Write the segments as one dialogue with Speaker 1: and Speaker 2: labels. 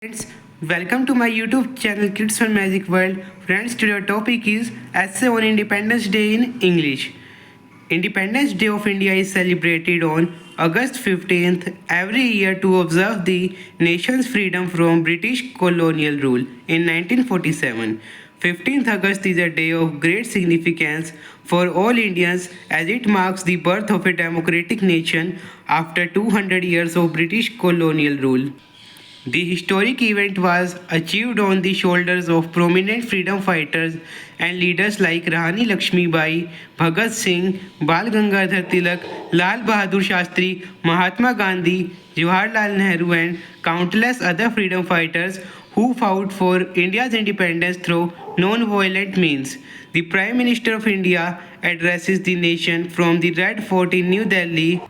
Speaker 1: Friends, welcome to my YouTube channel Kids Fun Magic World. Friends, today our topic is Essay on Independence Day in English. Independence Day of India is celebrated on August 15th every year to observe the nation's freedom from British colonial rule in 1947. 15th August is a day of great significance for all Indians as it marks the birth of a democratic nation after 200 years of British colonial rule. The historic event was achieved on the shoulders of prominent freedom fighters and leaders like Rahani Lakshmi Bai, Bhagat Singh, Bal Gangadhar Tilak, Lal Bahadur Shastri, Mahatma Gandhi, Jawaharlal Nehru, and countless other freedom fighters who fought for India's independence through non-violent means. The Prime Minister of India addresses the nation from the Red Fort in New Delhi,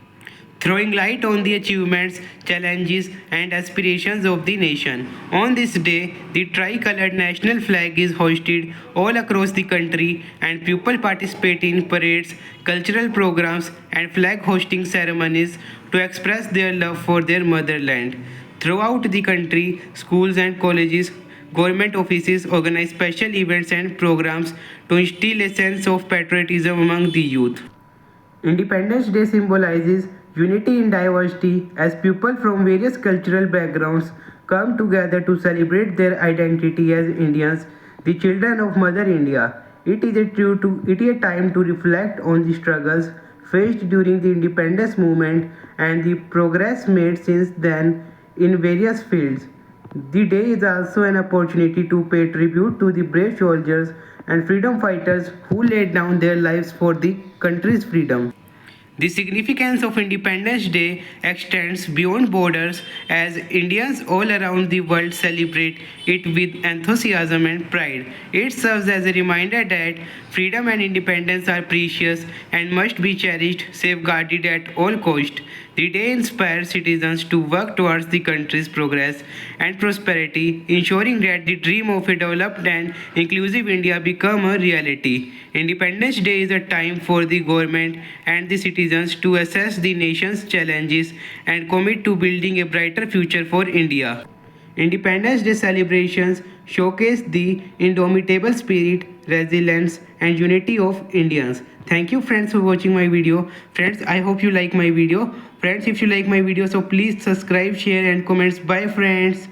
Speaker 1: throwing light on the achievements, challenges, and aspirations of the nation. On this day, the tricolored national flag is hoisted all across the country, and people participate in parades, cultural programs, and flag hosting ceremonies to express their love for their motherland. Throughout the country, schools and colleges, government offices organize special events and programs to instill a sense of patriotism among the youth. Independence Day symbolizes unity in diversity as people from various cultural backgrounds come together to celebrate their identity as Indians, the children of Mother India. It is a time to reflect on the struggles faced during the independence movement and the progress made since then in various fields. The day is also an opportunity to pay tribute to the brave soldiers and freedom fighters who laid down their lives for the country's freedom. The significance of Independence Day extends beyond borders as Indians all around the world celebrate it with enthusiasm and pride. It serves as a reminder that freedom and independence are precious and must be cherished, safeguarded at all cost. The day inspires citizens to work towards the country's progress and prosperity, ensuring that the dream of a developed and inclusive India become a reality. Independence Day is a time for the government and the citizens to assess the nation's challenges and commit to building a brighter future for India. Independence Day celebrations showcase the indomitable spirit, resilience, and unity of Indians. Thank you friends for watching my video. Friends, I hope you like my video. Friends, if you like my video, so please subscribe, share, and comments. Bye friends.